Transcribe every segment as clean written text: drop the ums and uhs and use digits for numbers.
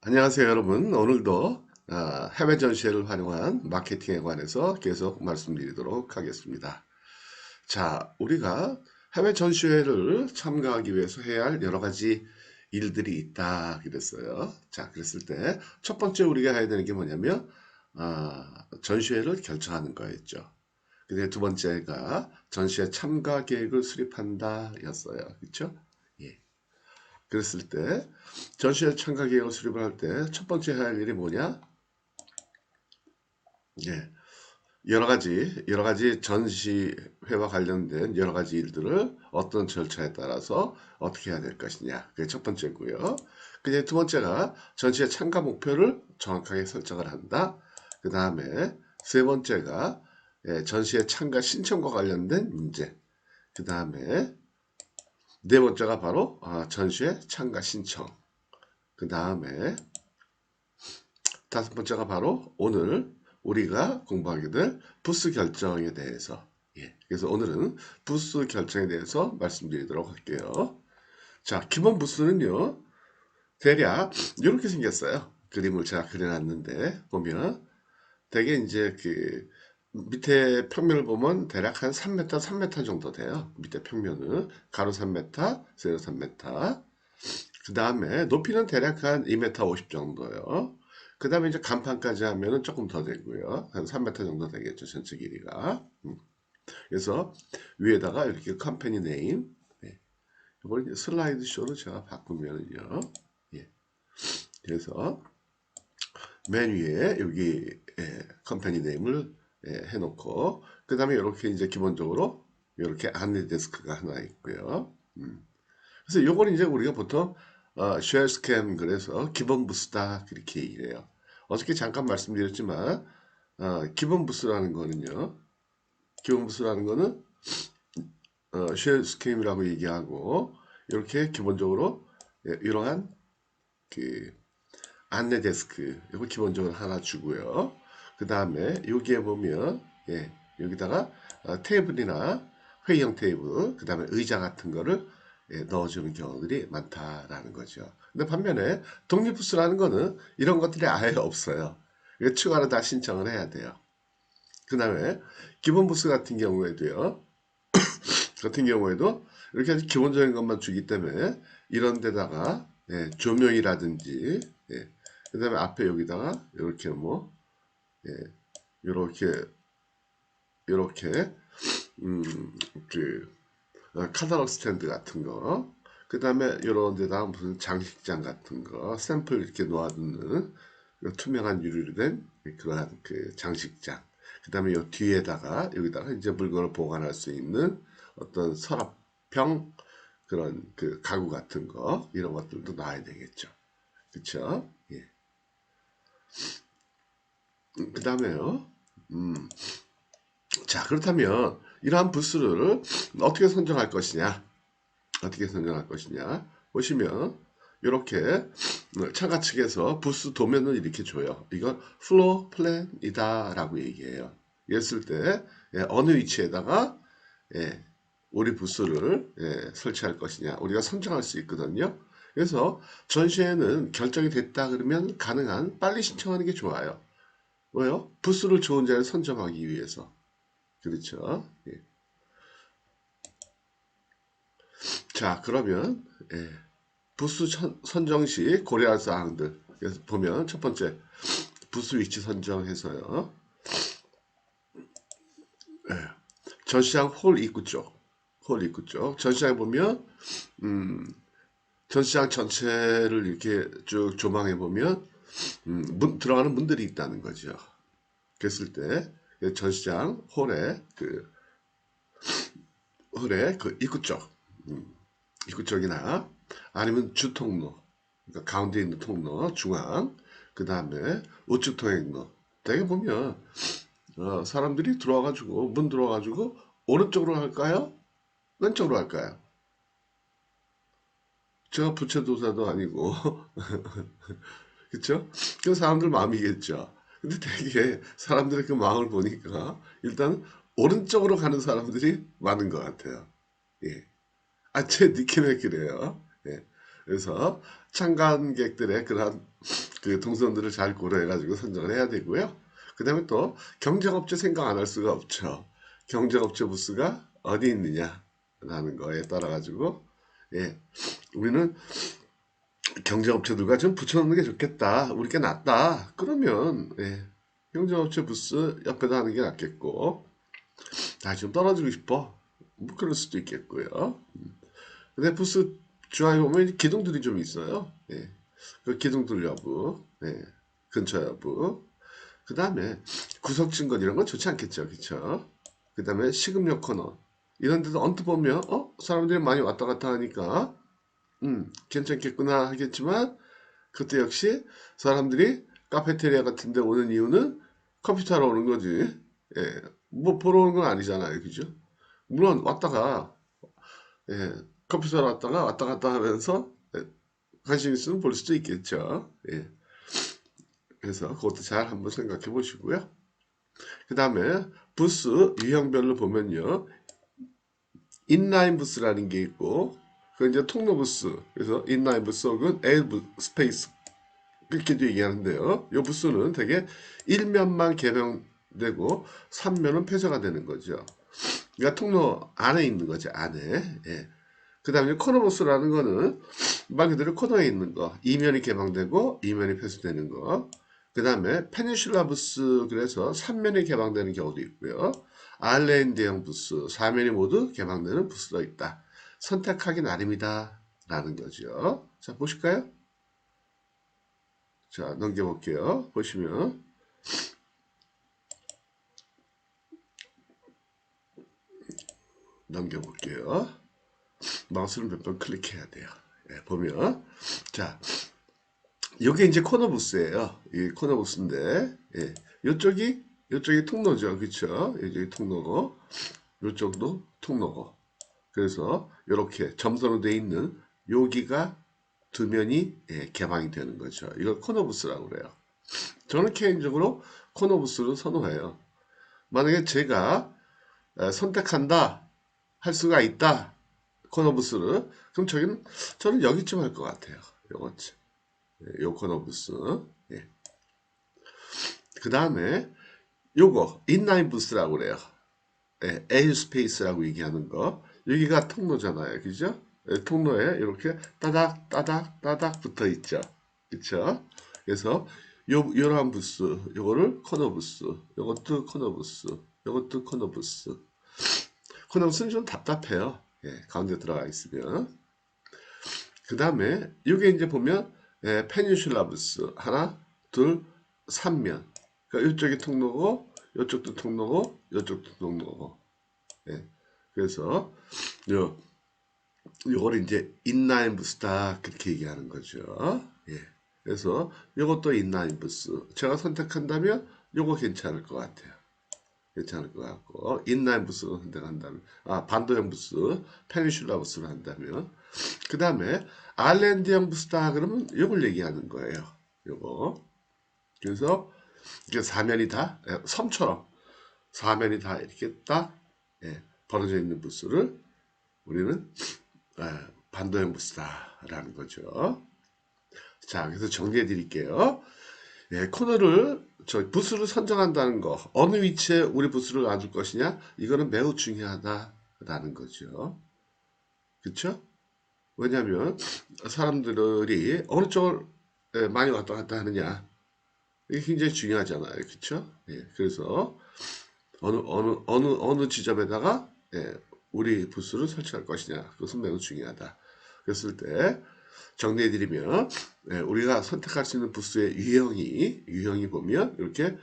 안녕하세요, 여러분. 오늘도 해외 전시회를 활용한 마케팅에 관해서 계속 말씀드리도록 하겠습니다. 자, 우리가 해외 전시회를 참가하기 위해서 해야 할 여러 가지 일들이 있다 그랬어요. 자, 그랬을 때 첫 번째 우리가 해야 되는 게 뭐냐면 전시회를 결정하는 거였죠. 근데 두 번째가 전시회 참가 계획을 수립한다 였어요. 그렇죠? 예. 그랬을 때 전시회 참가 계획을 수립을 할 때 첫 번째 해야 할 일이 뭐냐? 예. 여러 가지 전시회와 관련된 여러 가지 일들을 어떤 절차에 따라서 어떻게 해야 될 것이냐. 그게 첫 번째고요. 그다음에 두 번째가 전시회 참가 목표를 정확하게 설정을 한다. 그 다음에 세 번째가 전시회 참가 신청과 관련된 문제. 그 다음에 네 번째가 바로 전시회 참가 신청. 그 다음에 다섯 번째가 바로 오늘 우리가 공부하게 될 부스 결정에 대해서. 예. 그래서 오늘은 부스 결정에 대해서 말씀드리도록 할게요. 자, 기본 부스는요, 대략 이렇게 생겼어요. 그림을 제가 그려놨는데, 보면, 대개 이제 그 밑에 평면을 보면 대략 한 3m, 3m 정도 돼요. 밑에 평면은. 가로 3m, 세로 3m. 그 다음에 높이는 대략 한 2m 50 정도요. 그 다음에 이제 간판까지 하면은 조금 더 되고요. 한 3m 정도 되겠죠. 전체 길이가. 그래서 위에다가 이렇게 컴퍼니 네임. 네. 이걸 이제 슬라이드 쇼로 제가 바꾸면은요. 예. 그래서 맨 위에 여기 컴퍼니 네임을 해놓고 그 다음에 이렇게 이제 기본적으로 이렇게 안내 데스크가 하나 있고요. 그래서 요걸 이제 우리가 보통 쉘 스캠 그래서 기본 부스다 그렇게 얘기해요. 어저께 잠깐 말씀드렸지만 기본 부스라는 거는요. 기본 부스라는 거는 쉘 스캠이라고 얘기하고 이렇게 기본적으로 이러한 그 안내 데스크 이거 기본적으로 하나 주고요. 그 다음에 여기에 보면 여기다가 테이블이나 회의형 테이블 그 다음에 의자 같은 거를 넣어주는 경우들이 많다라는 거죠. 근데 반면에 독립부스라는 거는 이런 것들이 아예 없어요. 이거 추가로 다 신청을 해야 돼요. 그 다음에 기본 부스 같은 경우에도 이렇게 아주 기본적인 것만 주기 때문에 이런 데다가 조명이라든지 그다음에 앞에 여기다가 이렇게 뭐 이렇게 이렇게 그 카탈로그 스탠드 같은 거 그다음에 이런 데다가 무슨 장식장 같은 거 샘플 이렇게 놓아두는 투명한 유리로 된 그러한 그 장식장 그다음에 이 뒤에다가 여기다가 이제 물건을 보관할 수 있는 어떤 서랍형 그런 그 가구 같은 거 이런 것들도 놔야 되겠죠. 그렇죠? 예. 그다음에요. 자, 그렇다면 이러한 부스를 어떻게 선정할 것이냐? 어떻게 선정할 것이냐? 보시면 이렇게 차가 측에서 부스 도면을 이렇게 줘요. 이건 플로어 플랜이다라고 얘기해요. 이랬을 때 어느 위치에다가 우리 부스를 설치할 것이냐 우리가 선정할 수 있거든요. 그래서 전시회는 결정이 됐다 그러면 가능한 빨리 신청하는 게 좋아요. 왜요? 부스를 좋은 자리에 선점하기 위해서. 그렇죠. 예. 자, 그러면 부스 선정 시 고려할 사항들. 그래서 보면 첫 번째 부스 위치 선정해서요. 전시장 홀 입구 쪽. 홀 입구 쪽. 전시장에 보면 전시장 전체를 이렇게 쭉 조망해 보면 들어가는 문들이 있다는 거죠. 그랬을 때 전시장 홀의 그 입구 쪽, 입구 쪽이나 아니면 주통로, 그러니까 가운데 있는 통로, 중앙, 그 다음에 우측 통행로. 되게 보면 사람들이 들어와가지고 문 들어와가지고 오른쪽으로 할까요? 왼쪽으로 할까요? 제가 부채도사도 아니고 그쵸? 그 사람들 마음이겠죠. 근데 되게 사람들의 그 마음을 보니까 일단 오른쪽으로 가는 사람들이 많은 것 같아요. 예. 아, 제 느낌에 그래요. 예. 그래서 참관객들의 그런 그 동선들을 잘 고려해가지고 선정을 해야 되고요. 그 다음에 또 경쟁업체 생각 안 할 수가 없죠. 경쟁업체 부스가 어디 있느냐라는 거에 따라 가지고 예, 우리는 경쟁업체들과 좀 붙여놓는 게 좋겠다. 우리 게 낫다. 그러면 예, 경쟁업체 부스 옆에다 하는 게 낫겠고 좀 떨어지고 싶어. 뭐 그럴 수도 있겠고요. 근데 부스 주위에 보면 기둥들이 좀 있어요. 예. 그 기둥들 여부, 예. 근처 여부. 그 다음에 구석 증거 이런 건 좋지 않겠죠, 그쵸? 그 다음에 식음료 코너 이런 데도 언뜻 보면 사람들이 많이 왔다 갔다 하니까 괜찮겠구나 하겠지만 그때 역시 사람들이 카페테리아 같은 데 오는 이유는 컴퓨터 하러 오는 거지. 예. 뭐 보러 오는 건 아니잖아요, 그죠? 물론 왔다가 예, 컴퓨터로 왔다가 왔다 갔다 하면서 예, 관심 있으면 볼 수도 있겠죠. 예, 그래서 그것도 잘 한번 생각해 보시고요. 그 다음에 부스 유형별로 보면요. 인라인 부스라는 게 있고 그 이제 통로 부스. 그래서 인라인 부스 혹은 에일 스페이스 그렇게도 얘기하는데요. 이 부스는 되게 1면만 개방되고 3면은 폐쇄가 되는 거죠. 그러니까 통로 안에 있는 거죠. 안에. 예. 그 다음에 코너부스라는 거는 말 그대로 코너에 있는 거. 이면이 개방되고 이면이 폐쇄되는 거. 그 다음에 페니슐라 부스 그래서 3면이 개방되는 경우도 있고요. 아일랜드형 부스 4면이 모두 개방되는 부스도 있다. 선택하기 나름이다 라는 거죠. 자 보실까요? 자 넘겨볼게요. 보시면 넘겨볼게요. 마우스를 몇 번 클릭해야 돼요. 예, 보면 자 이게 이제 코너 부스예요. 이 코너 부스인데, 예. 요쪽이 통로죠. 그쵸? 이쪽이 통로고, 요쪽도 통로고. 그래서, 이렇게 점선으로 되어 있는 여기가 두 면이 예, 개방이 되는 거죠. 이걸 코너 부스라고 그래요. 저는 개인적으로 코너 부스를 선호해요. 만약에 제가 선택한다, 할 수가 있다, 코너 부스를, 그럼 저는 여기쯤 할 것 같아요. 요거쯤. 요 코너 부스. 예. 그 다음에 요거 인라인 부스라고 그래요. 예, 에일 스페이스라고 얘기하는 거. 여기가 통로잖아요. 그죠? 예, 통로에 이렇게 따닥 따닥 따닥 붙어 있죠. 그쵸? 그래서 요러한 부스, 요거를 코너 부스, 요것도 코너 부스, 요것도 코너 부스. 코너 부스는 좀 답답해요. 예, 가운데 들어가 있으면. 그 다음에 이게 이제 보면 예, 페니슐라 부스 하나, 둘, 3면. 그러니까 이쪽이 통로고 이쪽도 통로고 이쪽도 통로고. 예. 그래서 요걸 이제 인라인 부스다 그렇게 얘기하는 거죠. 예. 그래서 요것도 인라인 부스. 제가 선택한다면 요거 괜찮을 것 같아요. 괜찮을 것 같고 인라인 부스를 선택한다면 반도형 부스, 페니슐라 부스를 한다면 그 다음에 아일랜드형 부스다 그러면 요걸 얘기하는 거예요. 요거. 그래서 이게 사면이 다 섬처럼 사면이 다 이렇게 딱 벌어져 있는 부스를 우리는 반도형 부스다라는 거죠. 자, 그래서 정리해 드릴게요. 코너를 부스를 선정한다는 거 어느 위치에 우리 부스를 놔둘 것이냐 이거는 매우 중요하다라는 거죠. 그렇죠? 왜냐하면 사람들이 어느 쪽을 많이 왔다 갔다 하느냐 이게 굉장히 중요하잖아요. 그렇죠? 예, 그래서 어느 지점에다가 우리 부스를 설치할 것이냐 그것은 매우 중요하다. 그랬을 때 정리해드리면 우리가 선택할 수 있는 부스의 유형이 보면 이렇게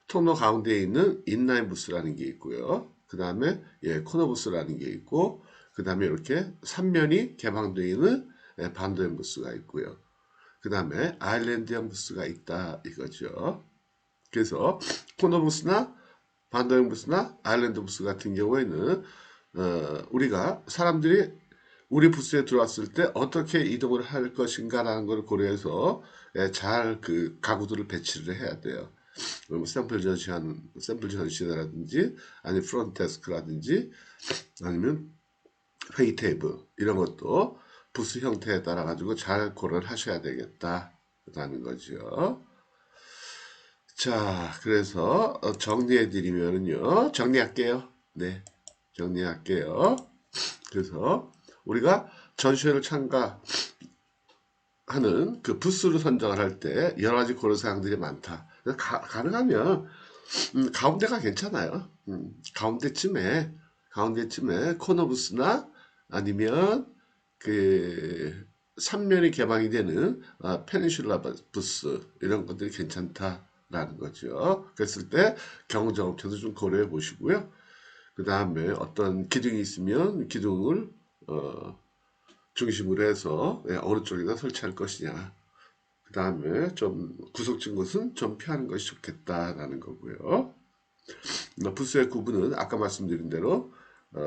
통로 가운데에 있는 인라인 부스라는 게 있고요. 그 다음에 코너 부스라는 게 있고 그 다음에 이렇게 3면이 개방되어 있는 반도형 부스가 있고요. 그 다음에 아일랜드형 부스가 있다 이거죠. 그래서 코너 부스나 반도형 부스나 아일랜드 부스 같은 경우에는 우리가 사람들이 우리 부스에 들어왔을 때 어떻게 이동을 할 것인가라는 걸 고려해서 잘 그 가구들을 배치를 해야 돼요. 샘플 전시라든지 아니면 프론트 데스크라든지 아니면 회의 테이블 이런 것도 부스 형태에 따라 가지고 잘 고려를 하셔야 되겠다라는 거죠. 자, 그래서 정리해 드리면은요. 정리할게요. 네. 정리할게요. 그래서 우리가 전시회를 참가하는 그 부스를 선정을 할 때 여러 가지 고려 사항들이 많다. 가능하면 가운데가 괜찮아요. 가운데쯤에 코너 부스나 아니면 그 3면이 개방이 되는 페닌슐라 부스 이런 것들이 괜찮다라는 거죠. 그랬을 때 경쟁업체도 좀 고려해 보시고요. 그 다음에 어떤 기둥이 있으면 기둥을 중심으로 해서 어느 쪽에다 설치할 것이냐. 그 다음에 좀 구석진 곳은 좀 피하는 것이 좋겠다라는 거고요. 부스의 구분은 아까 말씀드린 대로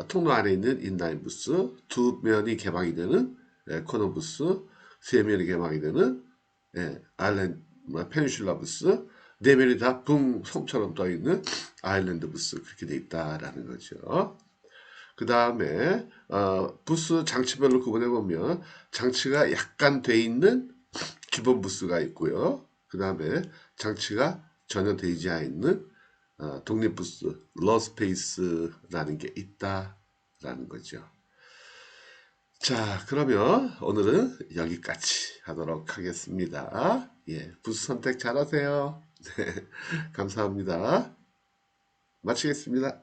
통로 안에 있는 인라인 부스, 두 면이 개방이 되는 코너 부스, 세 면이 개방이 되는 페닌슐라 부스, 네 면이 다 붕 섬처럼 떠 있는 아일랜드 부스 그렇게 돼 있다라는 거죠. 그 다음에 부스 장치별로 구분해 보면 장치가 약간 돼 있는 기본 부스가 있고요. 그 다음에 장치가 전혀 되지 않는 독립 부스, 러 스페이스라는 게 있다라는 거죠. 자, 그러면 오늘은 여기까지 하도록 하겠습니다. 예, 부스 선택 잘하세요. 네, 감사합니다. 마치겠습니다.